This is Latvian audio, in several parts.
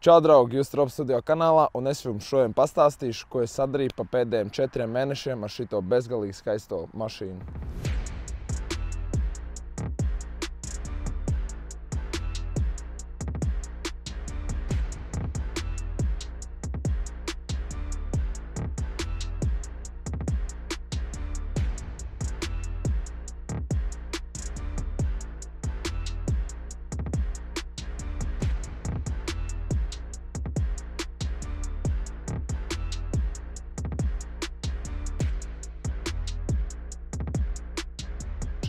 Čau, draugi! Jūs Rob Studio kanālā, un es jums šodien pastāstīšu, ko es sadarīju pa pēdējiem 4 mēnešiem ar šito bezgalīgi skaisto mašīnu.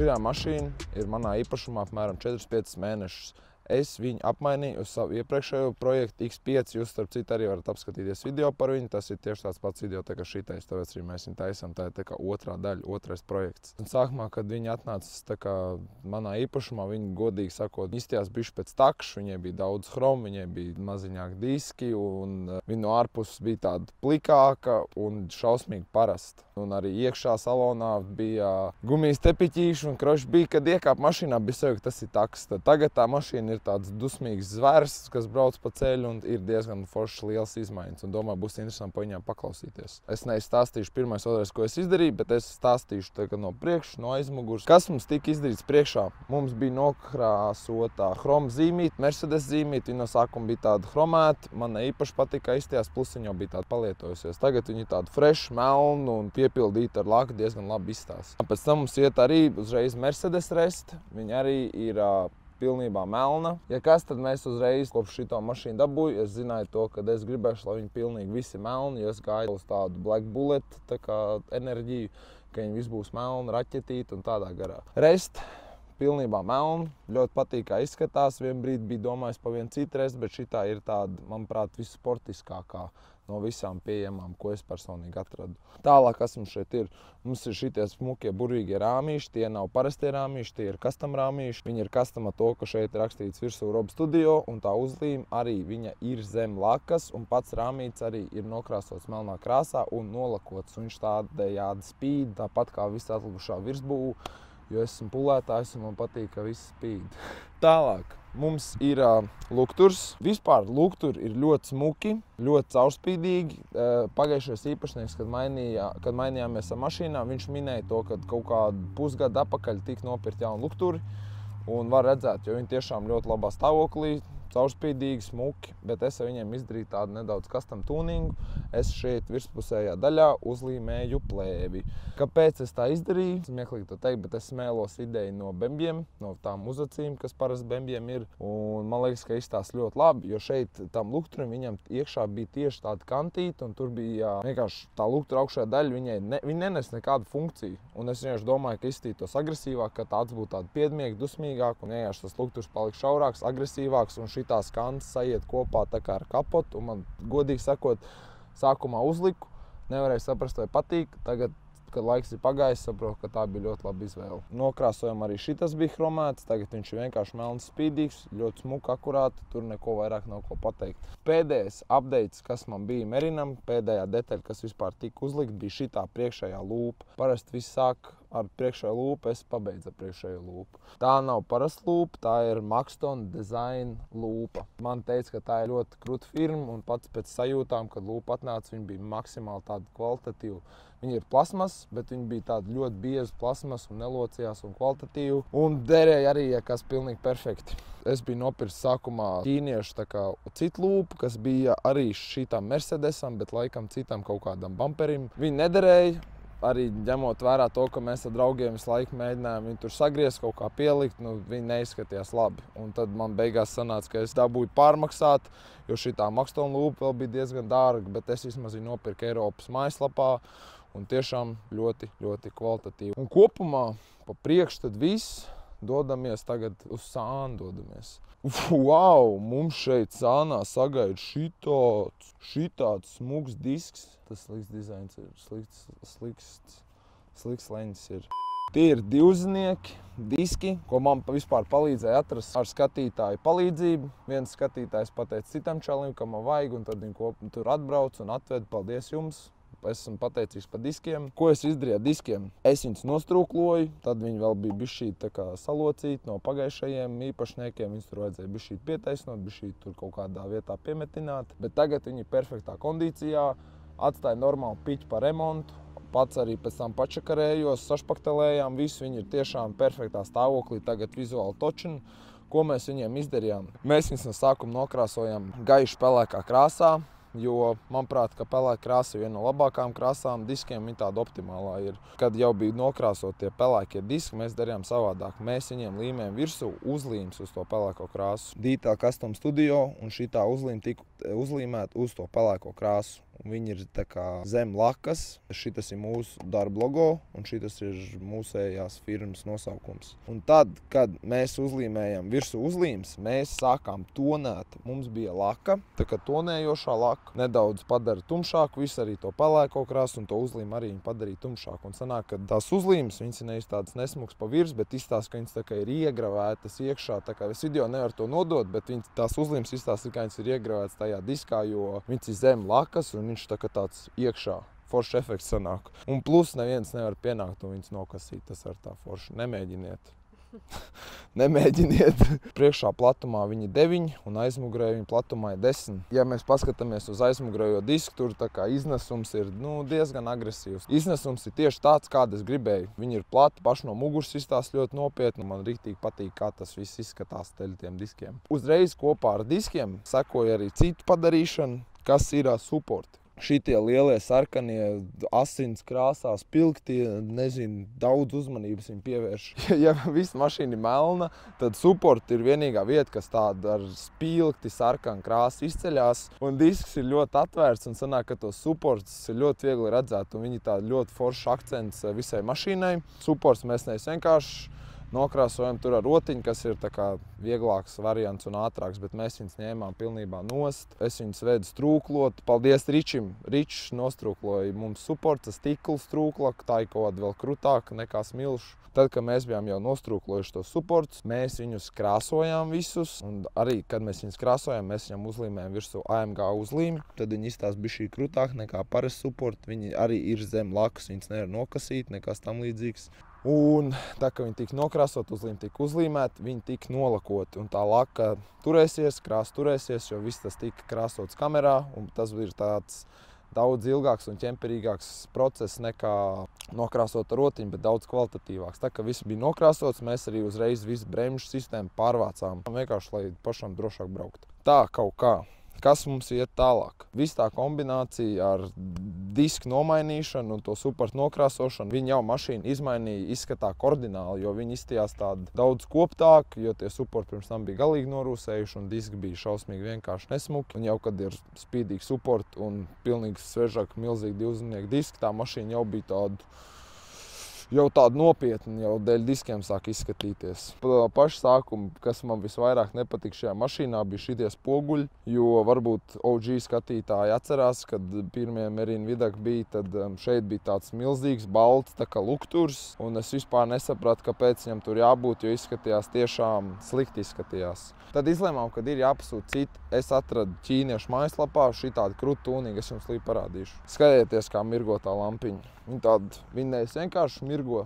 Šī mašīna ir manā īpašumā apmēram 4-5 mēnešus. Es viņu apmainīju uz savu iepriekšējo projektu X5. Jūs, starp citu, arī varat apskatīties video par viņu. Tas ir tieši tāds pats video, tā kā šitais, tāpēc arī mēs viņu taisām. Tā ir tā kā otrā daļa, otrais projekts. Un sākumā, kad viņi atnāca tā kā manā īpašumā, viņi godīgi sakot, izstījās bišķi pēc takšu. Viņai bija daudz chromu, viņai bija maziņāk diski, un viņa no ārpuses bija tāda plikāka un šausmīgi parasta. Un arī iekšā salonā bija gumijas tepiķīši, un kroši bija, kad iekāp mašīnā, bija sev, ka tas ir taks. Tagad tā mašīna ir tāds dusmīgs zvērs, kas brauc pa ceļu, un ir diezgan foršs liels izmaiņas. Un domāju, būs interesanti pa viņām paklausīties. Es neizstāstīšu pirmais, otrais, ko es izdarīju, bet es stāstīšu tagad no priekšas, no aizmugures. Kas mums tika izdarīts priekšā? Mums bija nokrāsotā chroma zīmīte, Mercedes zīmīte. Viņa no sākuma bija tāda chromēta. Man īpaši patika izstījās, plus viņa jau bija tāda palietojusies. Tagad viņa ir tāda fresh, melna un piepildīta ar laku, diezgan labi izstās. Pēc tam mums iet arī uzreiz Mercedes rest. Viņa arī ir pilnībā melna. Ja kas, tad mēs uzreiz kopš šito mašīnu dabūju. Es zināju to, ka es gribēšu, lai viņi pilnīgi visi melni, jo es gāju uz tādu Black Bullet tā kā enerģiju, ka viņi visi būs melni, raķetīti un tādā garā. Rest pilnībā melna, ļoti patīk, kā izskatās. Vien brīdi bija domājis pa vienu citu rest, bet šitā ir tāda, manuprāt, vissportiskākā no visām pieejamām, ko es personīgi atradu. Tālāk, kas mums šeit ir? Mums ir šitie smukie, burvīgie rāmīši. Tie nav parastie rāmīši, tie ir custom rāmīši. Viņi ir custom ar to, ka šeit ir rakstīts virsū Rob Studio, un tā uzlīme arī viņa ir zem lakas, un pats rāmīts arī ir nokrāsots melnā krāsā un nolakots. Viņš tādējādi spīd, tāpat kā viss atlikušā virsbūve, jo es esmu pulētājs un man patīk, ka viss spīd. Tālāk. Mums ir lukturs. Vispār lukturi ir ļoti smuki, ļoti caurspīdīgi. Pagājušais īpašnieks, kad mainījāmies ar mašīnām, viņš minēja to, ka kaut kādu pusgadu atpakaļ tika nopirkt jaunu lukturi. Un var redzēt, jo viņi tiešām ļoti labā stāvoklī, caurspīdīgi, smuki, bet es ar viņiem izdarīju tādu nedaudz custom tuningu. Es šeit virspusējā daļā uzlīmēju plēvi. Kāpēc es tā izdarīju? Smieklīgi to teikt, bet es smēlos ideju no bembjiem, no tām uzacīm, kas parasti bembjiem ir. Un man liekas, ka izstās ļoti labi, jo šeit tam lukturim viņam iekšā bija tieši tāda kantīta, un tur bija vienkārši tā luktura augšējā daļa, viņa nenes nekādu funkciju. Un es vienkārši domāju, ka izstītos agresīvāk, ka tāds būtu tāda piedmiega, dusmīgāk, un vienkārši tas lukturs palika šaurāks, agresīvāks, un šitās kantas sajiet kopā tā kā ar kapotu. Un man, godīgi sakot, sākumā uzliku, nevarēju saprast, vai patīk. Tagad, kad laiks ir pagājis, saprotu, ka tā bija ļoti laba izvēle. Nokrāsojam arī šitas bija chromēts, tagad viņš ir vienkārši melns spīdīgs, ļoti smuka, akurāti, tur neko vairāk nav ko pateikt. Pēdējais updates, kas man bija Merinam, pēdējā detaļa, kas vispār tika uzlikt, bija šitā priekšējā lūpa. Parasti viss sāk ar priekšējo lūpu, es pabeidzu ar priekšējo lūpu. Tā nav parasta lūpa, tā ir Maxton Design lūpa. Man teica, ka tā ir ļoti kruta firma, un pats pēc sajūtām, kad lūpa atnāca, viņa bija maksimāli tāda kvalitatīva. Viņa ir plasmas, bet viņa bija tāda ļoti bieza plasmas un nelocījās un kvalitatīva. Un derēja arī, ja kas pilnīgi perfekti. Es biju nopircis sākumā ķīniešu tā kā citu lūpu, kas bija arī šitam Mercedesam, bet laikam citam kaut kādam bumperim. Viņa nederēja. Arī ņemot vērā to, ka mēs ar draugiem visu laiku mēģinājām viņu tur sagriezt, kaut kā pielikt, viņi neizskatījās labi. Un tad man beigās sanāca, ka es dabūju pārmaksāt, jo šitā Maxton lūpa vēl bija diezgan dārga, bet es vismaz viņu nopirku Eiropas mājaslapā un tiešām ļoti, ļoti kvalitatīvi. Un kopumā pa priekšu tad viss. Dodamies tagad uz sānu dodamies. Wow, mums šeit sānā sagaida šitāds smuks disks. Tas slikts dizains ir, slikts leņķis ir. Tie ir divznieki diski, ko man vispār palīdzēja atrast ar skatītāju palīdzību. Viens skatītājs pateica citam čalim, ka man vajag, un tad viņi tur atbrauc un atved. Paldies jums! esmu pateicīgs par diskiem. Ko es izdarīju ar diskiem? Es viņus nostrūkloju, tad viņi vēl bija bišķīt tā kā salocīti no pagājušajiem īpašniekiem. Viņus tur vajadzēja bišķīt pietaisnot, bišķīt tur kaut kādā vietā piemetināt. Bet tagad viņi ir perfektā kondīcijā, atstāja normālu piķu par remontu. Pats arī pēc tam pačakarējos, sašpaktelējām, visu viņi ir tiešām perfektā stāvoklī, tagad vizuāli točina. Ko mēs viņiem izdarījām? Mēs viņus no sākuma nokrāsojam gaiši pelēkā krāsā, jo, manuprāt, ka pelēka krāsa ir viena no labākām krāsām. Diskiem viņa tāda optimālā ir. Kad jau bija nokrāsot tie pelēkie diski, mēs darījām savādāk. Mēs viņiem līmējam virsū uzlīmes uz to pelēko krāsu. Detail Custom Studio un šitā uzlīme tika uzlīmēta uz to pelēko krāsu. Viņi ir tā kā zem lakas. Šitas ir mūsu darba logo un šitas ir mūsējās firmas nosaukums. Un tad, kad mēs uzlīmējam virsū uzlīmes, mēs sākām tonēt. Mums bija laka, tā kā tonējošā laka. Nedaudz padara tumšāku, visu arī to pelēko krāsu un to uzlīmu arī viņi padarīja tumšāku. Un sanāk, ka tās uzlīmes, viņas ir nevis tādas nesmukas pa virs, bet izstāsta, ka viņas tā kā ir iegravētas iekšā. Tā kā es video nevaru to nodot, bet viņas, tās uzlīmes izstāsta, ka viņas ir iegravētas tajā diskā, jo viņas ir zem lakas un viņš tā kā tāds iekšā foršs efekts sanāk. Un plus neviens nevar pienākt un viņus nokasīt. Tas ar tā forši. Nemēģiniet. Nemēģiniet. Priekšā platumā viņi 9 un aizmugurē viņi platumā ir 10. Ja mēs paskatāmies uz aizmugurējo disku, tur tā kā iznesums ir diezgan agresīvs. Iznesums ir tieši tāds, kādu es gribēju. Viņi ir plati, paši no muguras izstāsta ļoti nopietni. Man riktīgi patīk, kā tas viss izskatās tiem diskiem. Uzreiz kopā ar diskiem sekoja arī citu padarīšanu, kas ir supporti. Šitie lielie sarkanie, asins krāsās, pilktie, nezinu, daudz uzmanības viņi pievērš. Ja visa mašīna ir melna, tad support ir vienīgā vieta, kas tāda ar spilgti sarkanu krāsu izceļās. Un disks ir ļoti atvērts un sanāk, ka tos supports ir ļoti viegli redzēt. Un viņi tādi ļoti foršs akcents visai mašīnai. Supports mēs nevis vienkārši nokrāsojam tur ar rotiņu, kas ir tā kā vieglāks variants un ātrāks, bet mēs viņus ņēmām pilnībā nost. Es viņus vedu strūklot. Paldies Ričim. Ričs nostrūkloja mums supports, stikla strūkla, tā ir kaut kāda vēl krutāka nekā smilšu. Tad, kad mēs bijām jau nostrūklojuši tos supports, mēs viņus krāsojām visus. Un arī, kad mēs viņus krāsojām, mēs viņam uzlīmējām virsū AMG uzlīmi. Tad viņi izstāsta bišķī krutāk nekā parasti supporti. Viņi arī ir zem lakas, viņus nevar nokasīt, nekas tam līdzīgs. Un tā, ka viņi tika nokrāsot, uzlīme tika uzlīmēta, viņi tika nolakoti. Un tā laka turēsies, krāsa turēsies, jo viss tas tika krāsots kamerā. Un tas ir tāds daudz ilgāks un ķemperīgāks process nekā nokrāsot ar rotiņu, bet daudz kvalitatīvāks. Tā, ka viss bija nokrāsots, mēs arī uzreiz visu bremžu sistēmu pārvācām. Vienkārši, lai pašam drošāk braukt. Tā kaut kā. Kas mums iet tālāk? Viss tā kombinācija ar disku nomainīšanu un to supportu nokrāsošanu. Viņi jau mašīnu izmainīja izskatā kordināli, jo viņi izstījās tādi daudz koptāki, jo tie supporti pirms tam bija galīgi norūsējuši un diski bija šausmīgi vienkārši nesmuki. Un jau, kad ir spīdīgi supporti un pilnīgi svežāk, milzīgi divzemnieku diski, tā mašīna jau bija tāda nopietna, jau dēļ diskiem sāk izskatīties. Paša sākuma, kas man visvairāk nepatika šajā mašīnā, bija šitie spoguļi, jo varbūt OG skatītāji atcerās, kad pirmie Merina Vidak bija, tad šeit bija tāds milzīgs, balts, tā kā lukturs, un es vispār nesapratu, kāpēc viņam tur jābūt, jo izskatījās tiešām slikti izskatījās. Tad izlēmām, kad ir jāpasūta citi. Es atradu ķīniešu mājaslapā šitādu krutu tūnīgu, es jums līdz parādīšu. Skatieties, kā mirgo tā lampiņa. Viņi nevis vienkārši mirgo,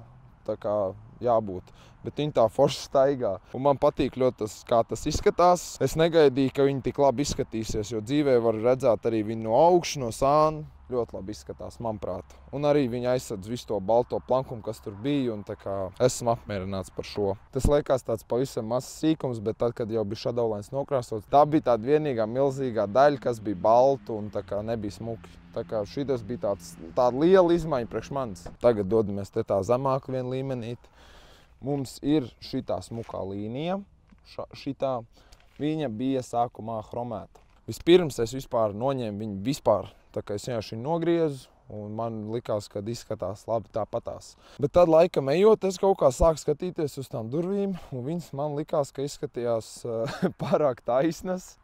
tā kā jābūt, bet viņi tā forši staigā. Un man patīk ļoti kā tas izskatās. Es negaidīju, ka viņi tik labi izskatīsies, jo dzīvē var redzēt arī viņu no augšas, no sāna. Ļoti labi izskatās, manuprāt. Un arī viņi aizsadz visu to balto plankumu, kas tur bija, un tā kā esmu apmierināts par šo. Tas liekas tāds pavisam mazs sīkums, bet tad, kad jau bija šadaulains nokrāsots, tā bija tāda vienīgā milzīgā daļa, kas bija balta un tā kā nebija smuki. Tā kā šitas bija tāda liela izmaiņa priekš manis. Tagad dodamies te tā zemāk vien līmenīt. Mums ir šitā smukā līnija. Šitā viņa bija sākumā chromēta. Vispirms es vispār noņēmu viņu vispār. Tā kā es vienkārši viņu nogriezu, un man likās, ka izskatās labi tāpatās. Bet tad laikam ejot, es kaut kā sāku skatīties uz tām durvīm, un viņas man likās, ka izskatījās pārāk taisnas.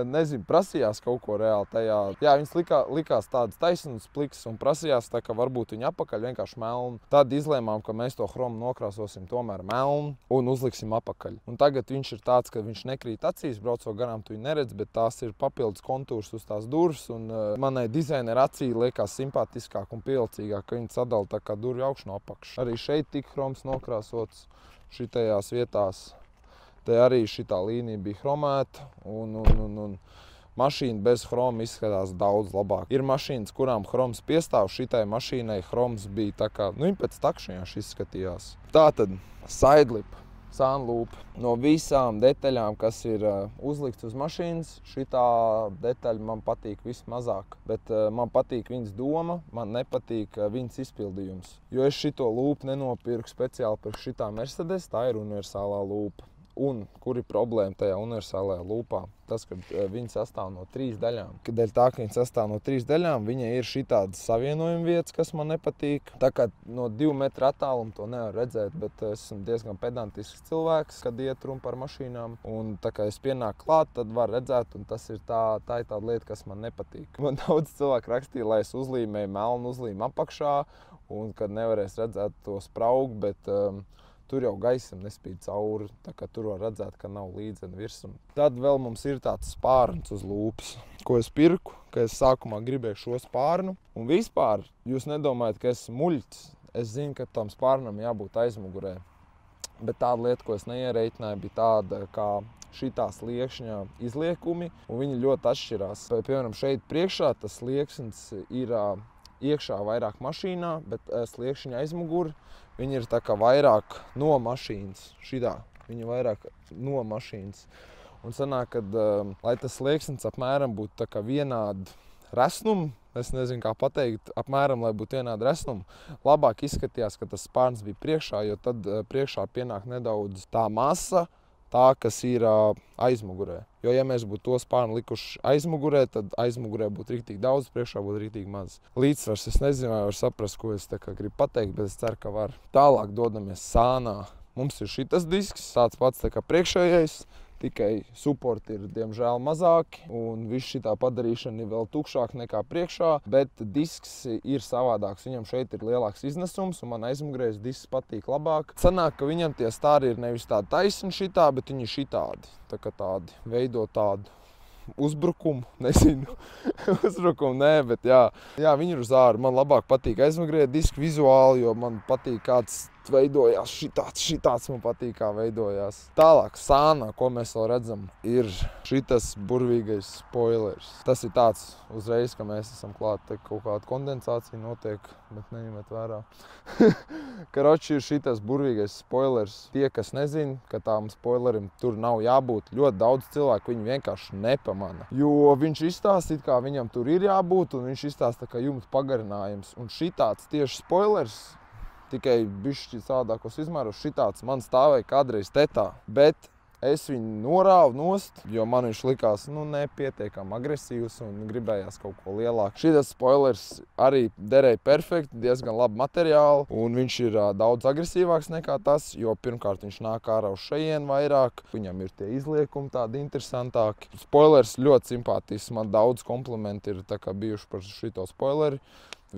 Nezinu, prasījās kaut ko reāli tajā. Jā, viņas likās tādas taisnas, pliks, un prasījās tā, ka varbūt viņa apakaļ vienkārši melna. Tad izlēmām, ka mēs to chromu nokrāsosim tomēr melnu un uzliksim apakaļ. Un tagad viņš ir tāds, ka viņš nekrīt acīs, braucot garām tu viņu neredz, bet tās ir papildus kontūrs uz tās durvis, un manai dizaineru acī liekas simpātiski estētiskāk un pievilcīgāk, ka viņi sadala tā kā durvju augšu no apakšas. Arī šeit tika hroms nokrāsots šitajās vietās. Te arī šitā līnija bija hromēta un mašīna bez hroma izskatās daudz labāk. Ir mašīnas, kurām hroms piestāv, šitai mašīnai hroms bija tā kā, nu, viņi pēc takšņāši izskatījās. Tātad sidelip, sānlūpa. No visām detaļām, kas ir uzlikts uz mašīnas, šitā detaļa man patīk vismazāk. Bet man patīk viņas doma, man nepatīk viņas izpildījums. Jo es šito lūpu nenopirku speciāli par šitā Mercedes, tā ir universālā lūpa. Un kur ir problēma tajā universālajā lūpā? Tas, ka viņa sastāv no 3 daļām. Dēļ tā, ka viņa sastāv no 3 daļām, viņai ir šitādas savienojuma vietas, kas man nepatīk. Tā kā no 2 metru attāluma to nevar redzēt, bet es esmu diezgan pedantisks cilvēks, kad iet runa par mašīnām. Un tā kā es pienāku klāt, tad var redzēt, un tas ir tā ir tāda lieta, kas man nepatīk. Man daudz cilvēku rakstīja, lai es uzlīmēju melnu uzlīmu apakšā, un kad nevarēs redzēt to spraugu, bet tur jau gaisam nespīd cauri, tā kā tur var redzēt, ka nav līdzena virsuma. Tad vēl mums ir tāds spārns uz lūpas, ko es pirku, ka es sākumā gribēju šo spārnu. Un vispār, jūs nedomājat, ka es esmu muļķis. Es zinu, ka tam spārnam jābūt aizmugurē. Bet tāda lieta, ko es neierēķināju, bija tāda, kā šitā sliekšņa izliekumi, un viņi ļoti atšķirās. Piemēram, šeit priekšā tas slieksnis ir iekšā vairāk mašīnā, bet sliekšņa aizmuguri, viņi ir tā kā vairāk no mašīnas, šitā, viņi vairāk no mašīnas. Un sanāk, kad, lai tas slieksnis apmēram būtu tā kā vienādi resnumu, es nezinu, kā pateikt, apmēram, lai būtu vienādi resnumu, labāk izskatījās, ka tas spārns bija priekšā, jo tad priekšā pienāk nedaudz tā masa, tā, kas ir aizmugurē. Jo, ja mēs būtu to spārnu likuši aizmugurē, tad aizmugurē būtu riktīgi daudz, priekšā būtu riktīgi maz. Līdzsvars, es nezinu, vai var saprast, ko es tā kā gribu pateikt, bet es ceru, ka var. Tālāk dodamies sānā. Mums ir šitas disks, tāds pats tā kā priekšējais, tikai supporti ir, diemžēl, mazāki, un viss šitā padarīšana ir vēl tukšāk nekā priekšā, bet disks ir savādāks. Viņam šeit ir lielāks iznesums, un man aizmugurējais disks patīk labāk. Sanāk, ka viņam tie stāri ir nevis tādi taisni šitā, bet viņi šitādi. Tā kā tādi, veido tādu uzbrukumu, nezinu, uzbrukumu, nē, bet jā, viņi ir uz āru. Man labāk patīk aizmugurējie diski vizuāli, jo man patīk, kāds veidojās šitāds man patīk, kā veidojās. Tālāk, sānā, ko mēs vēl redzam, ir šitas burvīgais spoilers. Tas ir tāds uzreiz, ka mēs esam klāt, te kaut kāda kondensācija notiek, bet neņemiet vērā. Karoči ir šitas burvīgais spoilers. Tie, kas nezin, ka tām spoilerim tur nav jābūt, ļoti daudz cilvēku viņu vienkārši nepamana. Jo viņš izstāsta, kā viņam tur ir jābūt, un viņš izstāsta, ka jumta pagarinājums. Un šitāds tieši spoilers, tikai bišķi savādākos izmēros, šitāds man stāvēja kādreiz tetā, bet es viņu norāvu nost, jo man viņš likās nepietiekami agresīvs un gribējās kaut ko lielāku. Šitas spoilers arī derēja perfekti, diezgan labi materiāli, un viņš ir daudz agresīvāks nekā tas, jo pirmkārt viņš nāk ārā uz šejien vairāk, viņam ir tie izliekumi tādi interesantāki. Spoilers ļoti simpātisks, man daudz komplimenti ir tā kā bijuši par šito spoileri.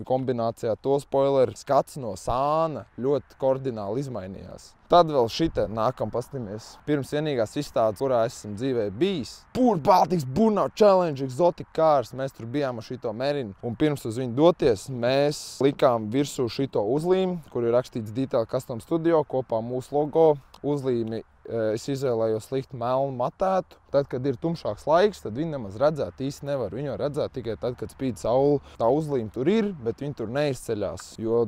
Kombinācijā to spoileri skats no sāna ļoti kordināli izmainījās. Tad vēl šite nākam pastamies. Pirms vienīgās izstādes, kurā esam dzīvē bijis. Pure Baltics Burnout Challenge, Exotic Cars. Mēs tur bijām ar šito Merinu. Un pirms uz viņu doties, mēs likām virsū šito uzlīmi, kur ir rakstīts Detail Custom Studio, kopā mūsu logo. Uzlīmi es izvēlējos likt melnu matētu. Tad, kad ir tumšāks laiks, tad viņi nemaz redzēt īsti nevar. Viņu redzēt tikai tad, kad spīd saule. Tā uzlīme tur ir, bet viņi tur neizceļās, jo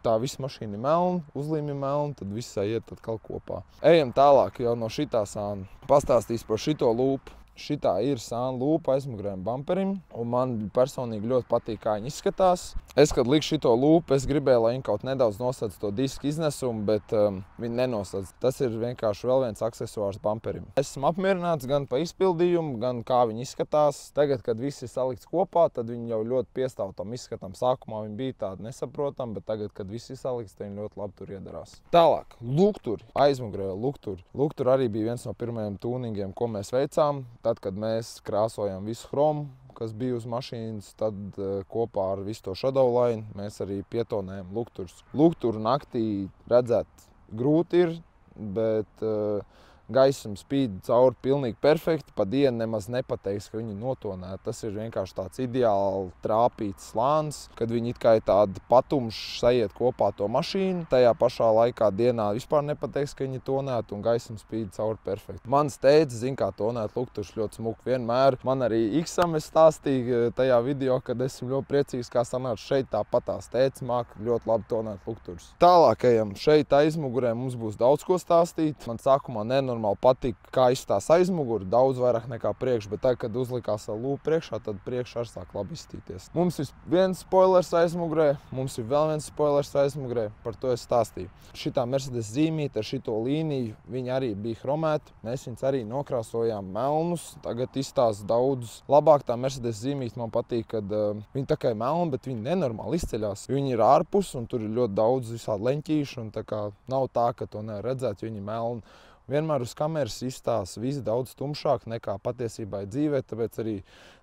tā visa mašīna ir melna, uzlīme ir melna, tad visā iet atkal kopā. Ejam tālāk jau no šitā sāna. Pastāstīs par šito lūpu. Šitā ir sāna lūpa aizmugurējiem bumperim, un man personīgi ļoti patīk, kā viņi izskatās. Es, kad liku šito lūpu, es gribēju, lai viņi kaut nedaudz nosadz to disku iznesumu, bet viņi nenosadz. Tas ir vienkārši vēl viens aksesuārs bumperim. Esmu apmierināts gan pa izpildījumu, gan kā viņi izskatās. Tagad, kad viss ir salikts kopā, tad viņi jau ļoti piestāv tam izskatam. Sākumā viņi bija tādi nesaprotami, bet tagad, kad viss ir salikts, tad viņi ļoti labi tur iedarās. Tālāk, lukturi, aizmugurējo lukturi. Lukturi arī bija viens no pirmajiem tūningiem, ko mēs veicām. Tad, kad mēs krāsojam visu hromu, kas bija uz mašīnas, tad kopā ar visu to shadow line mēs arī pietonējam lukturus. Lukturu naktī redzēt grūti ir, bet gaisma spīd cauri pilnīgi perfekti, pa dienu nemaz nepateiks, ka viņi notonēti. Tas ir vienkārši tāds ideāli trāpīts slānis, kad viņi it kā ir tādi patumši sajiet kopā to mašīnu. Tajā pašā laikā dienā vispār nepateiks, ka viņi tonēti un gaisma spīd cauri perfekti. Mans tētis zina, kā tonēt lukturus ļoti smuki vienmēr. Man arī X-am es stāstīju tajā video, kad esmu ļoti priecīgs, kā sanāca šeit tāpatās. Tētis māk ļoti labi tonēt lukturus. Tālāk ejam. Šeit aizmugurē mums būs daudz ko stāstīt. Man sākumā nenormāli patīk, kā izstās aizmuguri, daudz vairāk nekā priekš, bet tagad, kad uzlikās lūpa priekšā, tad priekš arī sāk labi izstīties. Mums ir viens spoilers aizmugurē, mums ir vēl viens spoilers aizmugurē, par to es stāstīju. Šitā Mercedes zīmīte ar šito līniju, viņi arī bija hromēti, mēs viņus arī nokrāsojām melnus, tagad izstās daudz labāk. Tā Mercedes zīmīte man patīk, kad viņi tā kā ir melni, bet viņi nenormāli izceļās. Viņi ir ārpus un tur ir ļoti daudz visādi leņķīšu un tā kā nav tā, ka to nevar redzēt, jo viņi ir melni. Vienmēr uz kameras izstās visi daudz tumšāk nekā patiesībā ir dzīvē, tāpēc arī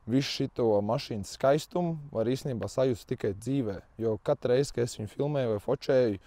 visu šito mašīnas skaistumu var īstenībā sajust tikai dzīvē. Jo katru reizi, kad es viņu filmēju vai fočēju,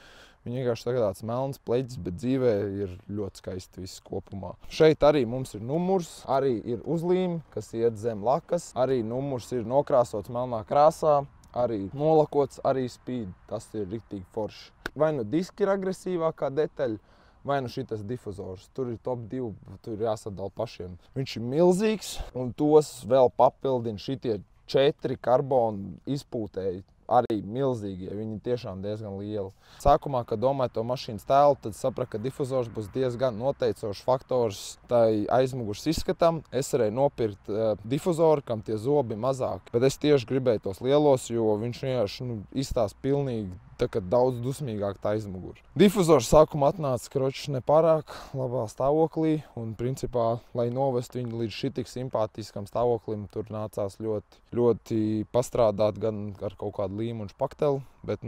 viņi vienkārši tagad tāds melns pleģis, bet dzīvē ir ļoti skaisti viss kopumā. Šeit arī mums ir numurs, arī ir uzlīme, kas iet zem lakas, arī numurs ir nokrāsots melnā krāsā. Arī nolakots, arī spīd. Tas ir riktīgi forši. Vai nu diski ir agresīvākā detaļa, vai nu šitas difuzors. Tur ir top 2, tur ir jāsadala pašiem. Viņš ir milzīgs, un tos vēl papildina šitie 4 karbonu izpūtēji. Arī milzīgie, viņi tiešām diezgan lieli. Sākumā, kad domāju to mašīnas tēlu, tad sapratu, ka difuzors būs diezgan noteicošs faktors tai aizmugures izskatam. Es varēju nopirkt difuzoru, kam tie zobi mazāki, bet es tieši gribēju tos lielos, jo viņš vienkārši izstās pilnīgi daudz dusmīgāk tā aizmugure. Difuzors sākumā atnāca kročs nepārāk labā stāvoklī, un principā, lai novestu viņu līdz šitik simpātiskam stāvoklim, tur nācās ļoti pastrādāt gan ar kaut kādu līmuņu pakteli, bet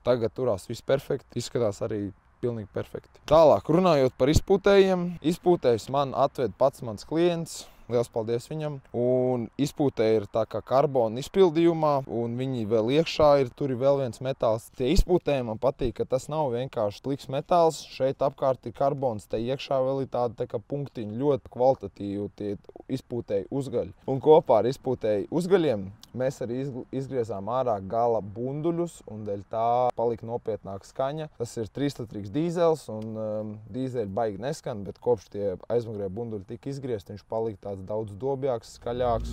tagad turās viss perfekti, izskatās arī pilnīgi perfekti. Tālāk, runājot par izpūtējiem, izpūtējs man atved pats mans klients. Liels paldies viņam. Un izpūtēji ir tā kā karbona izpildījumā, un viņi vēl iekšā ir, tur ir vēl viens metāls. Tie izpūtēji man patīk, ka tas nav vienkārši pliks metāls. Šeit apkārt ir karbons, te iekšā vēl ir tāda tā kā punktiņi, ļoti kvalitatīvi tie izpūtēji uzgaļi. Un kopā ar izpūtēji uzgaļiem mēs arī izgriezām ārā gala bunduļus, un dēļ tā palika nopietnāka skaņa. Tas ir 3-litrīgs dīzels, un dīzeļi baigi neskan, bet kopš tie aizmugurē bunduļi tika izgriezt, viņš palika tāds daudz dobjāks, skaļāks.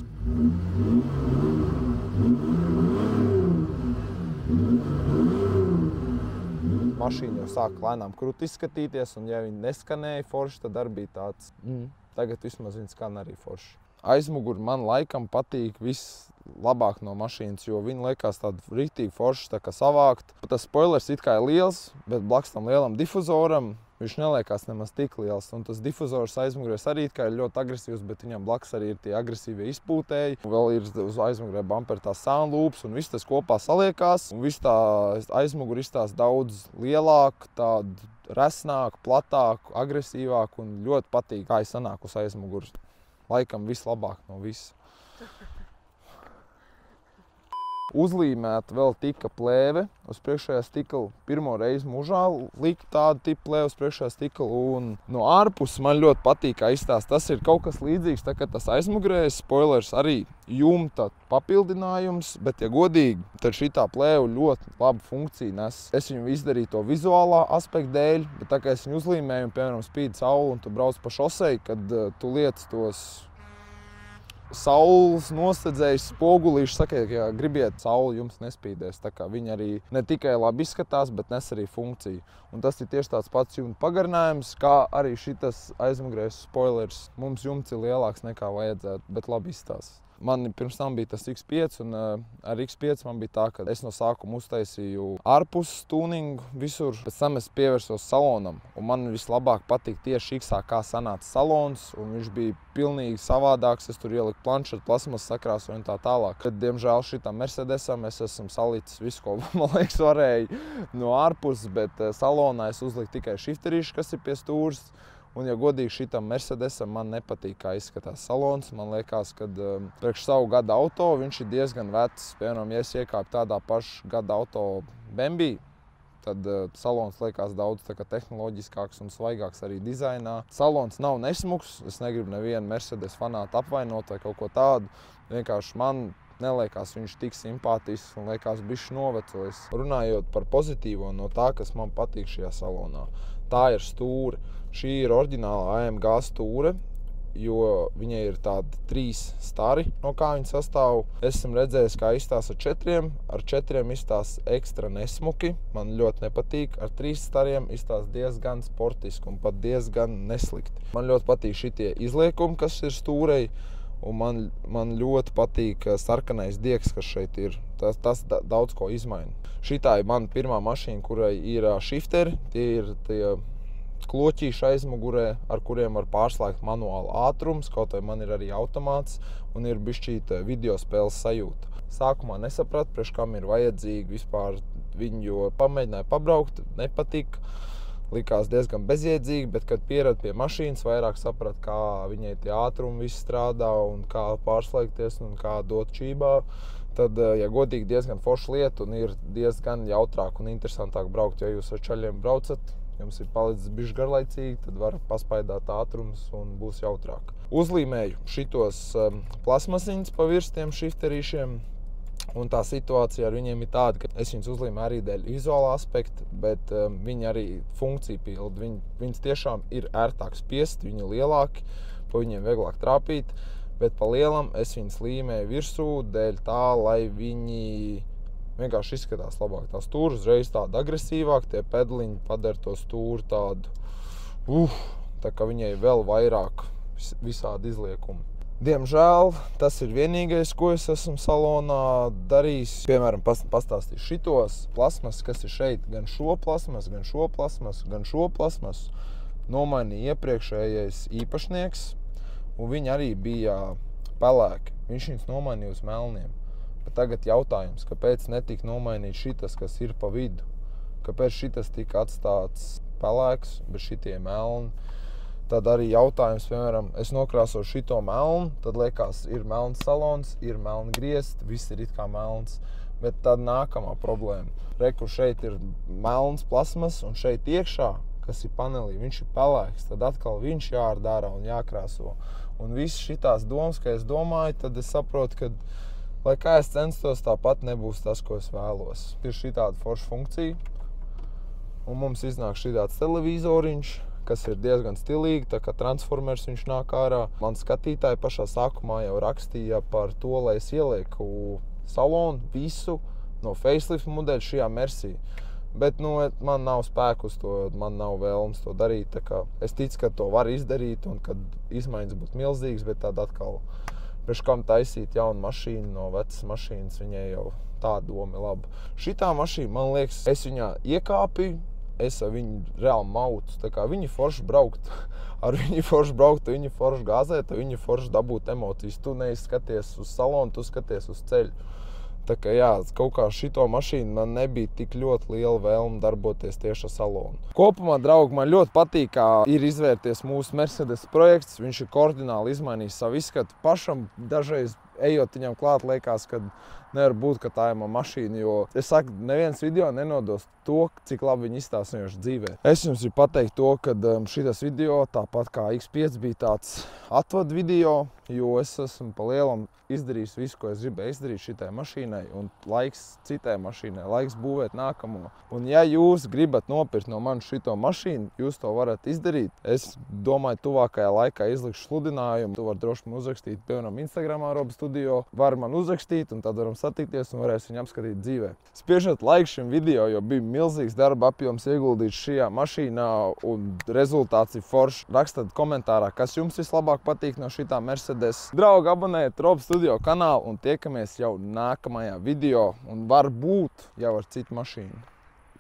Mašīna jau sāk lēnām krut izskatīties, un ja viņi neskanēja forši, tad arī bija tāds. Tagad vismaz viņi skan arī forši. Aizmuguri man laikam patīk vislabāk no mašīnas, jo viņi liekas tādi riktīgi forši, tā kā savākt. Tas spoilers it kā ir liels, bet blakus tam lielam difuzoram viņš neliekās nemaz tik liels. Un tas difuzors aizmugurēs arī it kā ir ļoti agresīvs, bet viņam blakus arī ir tie agresīvie izpūtēji. Vēl ir uz aizmugurē bumperi tās sound loops, un viss tas kopā saliekās. Un viss tā aizmuguri izstās daudz lielāk, tādu resnāku, platāku, agresīvāku, un ļoti patīk, kā sanāk uz aizmuguras. Laikam vislabāk no visa. Uzlīmēta vēl tika plēve uz priekšējā stikla. Pirmo reizi mūžā lika tādu tipu plēve uz priekšējā stikla, un no ārpuses man ļoti patīk, kā izstās. Tas ir kaut kas līdzīgs, tā kā tas aizmugurējais spoilers arī jumta papildinājums, bet, ja godīgi, tad šitā plēve ļoti labu funkciju nes. Es viņu izdarīju to vizuālā aspekta dēļ, bet tā kā es viņu uzlīmēju, un, piemēram, spīd saule, un tu brauc pa šosei, kad tu liec tos saules nosedzējis spogulīši, saka, ja gribiet, saule jums nespīdēs. Tā kā viņi arī ne tikai labi izskatās, bet nes arī funkciju. Un tas ir tieši tāds pats jumta pagarinājums, kā arī šitas aizmugurējais spoilers. Mums jumts ir lielāks nekā vajadzētu, bet labi izstās. Man pirms tam bija tas X5, un ar X5 man bija tā, ka es no sākuma uztaisīju ārpus tuningu visur. Pēc tam es pievērsos salonam, un man vislabāk patīk tieši X-ā, kā sanāca salons, un viņš bija pilnīgi savādāks. Es tur ieliku planšetu, plasmas sakrāsoju un tā tālāk. Kad, diemžēl, šitam Mercedesam es esmu salicis visu, ko, man liekas, varēju no ārpuses, bet salonā es uzliku tikai šifterīšu, kas ir pie stūres. Un, ja godīgi, šitam Mercedesam man nepatīk, kā izskatās salons. Man liekas, ka priekš savu gada auto viņš ir diezgan vecs. Piemēram, ja es iekāpu tādā pašu gada auto Bembi, tad salons liekas daudz tehnoloģiskāks un svaigāks arī dizainā. Salons nav nesmuks, es negribu nevienu Mercedes fanātu apvainot vai kaut ko tādu. Vienkārši man neliekas viņš tik simpātisks un liekas bišķi novecojis. Runājot par pozitīvo no tā, kas man patīk šajā salonā, tā ir stūre. Šī ir oriģināla AMG stūre, jo viņai ir tādi 3 stari, no kā viņa sastāv. Es esmu redzējis, kā izstās ar 4 izstās ekstra nesmuki. Man ļoti nepatīk. Ar 3 stariem izstās diezgan sportiski un pat diezgan neslikti. Man ļoti patīk šitie izliekumi, kas ir stūrei. Un man ļoti patīk sarkanais diegs, kas šeit ir. Tas daudz ko izmaina. Šitā ir mana pirmā mašīna, kurai ir shifteri. Tie ir tie kloķīši aizmugurē, ar kuriem var pārslēgt manuāli ātrums. Kaut vai man ir arī automāts un ir bišķīta video spēles sajūta. Sākumā nesapratu, priekš kam ir vajadzīgi vispār viņu, jo pamēģināju pabraukt, nepatika. Likās diezgan bezjēdzīgi, bet, kad pieradu pie mašīnas, vairāk sapratu, kā viņai tie ātrumi viss strādā un kā pārslēgties un kā dot čībā. Tad, ja godīgi, diezgan forša lieta un ir diezgan jautrāk un interesantāk braukt. Ja jūs ar čaļiem braucat, jums ir palicis bišķi garlaicīgi, tad var paspaidāt ātrums un būs jautrāk. Uzlīmēju šitos plasmasiņas pa virstiem šifterīšiem. Un tā situācija ar viņiem ir tāda, ka es viņus uzlīmēju arī dēļ vizuālā aspekta, bet viņi arī funkciju pilda. Viņas tiešām ir ērtāk spiest, viņi ir lielāki, pa viņiem vieglāk trāpīt, bet pa lielam es viņus līmēju virsū dēļ tā, lai viņi vienkārši izskatās labāk. Tā stūra uzreiz tāda agresīvāk, tie pedliņi padara to stūru tādu, tā kā viņai vēl vairāk visādi izliekumi. Diemžēl tas ir vienīgais, ko es esmu salonā darījis. Piemēram, pastāstīšu šitos plasmas, kas ir šeit, gan šo plasmas, gan šo plasmas, gan šo plasmas. Nomainīja iepriekšējais īpašnieks, un viņi arī bija pelēki. Viņš viņus nomainīja uz melniem. Bet tagad jautājums, kāpēc netika nomainīt šitas, kas ir pa vidu? Kāpēc šitas tika atstāts pelēks, bet šitie melni? Tad arī jautājums, piemēram, es nokrāsoju šito melnu, tad liekas, ir melns salons, ir melni griezti, viss ir it kā melns. Bet tad nākamā problēma. Kur šeit ir melns plasmas un šeit iekšā, kas ir panelī, viņš ir pelēks, tad atkal viņš jāārdara un jākrāso. Un viss šitās domas, ka es domāju, tad es saprotu, ka, lai kā es censtos, tāpat nebūs tas, ko es vēlos. Ir šitāda forša funkcija, un mums iznāk šitāds televizoriņš, kas ir diezgan stilīgi, tā kā Transformers viņš nāk ārā. Man skatītāji pašā sākumā jau rakstīja par to, lai es ielieku salonu visu no facelift modeļa šajā Mercy. Bet man nav spēku uz to, man nav vēlms to darīt. Tā kā es ticu, ka to var izdarīt un kad izmaiņas būtu milzīgas, bet tad atkal priekš kam taisīt jaunu mašīnu no vecas mašīnas, viņai jau tā doma ir laba. Šitā mašīna, man liekas, es viņā iekāpju, es ar viņu reāli mautu. Tā kā viņi forši braukt, ar viņu forši braukt, viņi forši gāzēt, viņi forši dabūt emocijas. Tu neizskaties uz salonu, tu skaties uz ceļu. Tā kā jā, kaut kā šito mašīnu man nebija tik ļoti liela vēlme darboties tieši ar salonu. Kopumā, draugi, man ļoti patīk, kā ir izvērties mūsu Mercedes projekts. Viņš ir kardināli izmainījis savu izskatu. Pašam dažreiz ejot viņam klāt, liekas, ka nevar būt, ka tā ir mana mašīna, jo es saku, neviens video nenodos to, cik labi viņi izstāstījuši dzīvē. Es jums gribu pateikt to, ka šitas video, tāpat kā X5, bija tāds atvadu video, jo es esmu pa lielam izdarījis visu, ko es gribēju izdarīt šitai mašīnai, un laiks citai mašīnai, laiks būvēt nākamo. Un ja jūs gribat nopirkt no manis šito mašīnu, jūs to varat izdarīt. Es domāju, tuvākajā laikā izlikšu sludinājumu. Tu vari droši man uzrakstīt, piemēram, Instagramā Roba Studio. Var man uzrakstīt, un tad varam satikties un varēs viņu apskatīt dzīvē. Spiežat laiku šim video, jo bija milzīgs darba apjoms ieguldīts šajā mašīnā, un rezultāts ir foršs. Rakstat komentārā, kas jums vislabāk patīk no šitā Mercedes. Draugi, abonējiet Roba Studio kanālu un tiekamies jau nākamajā video, un varbūt jau ar citu mašīnu.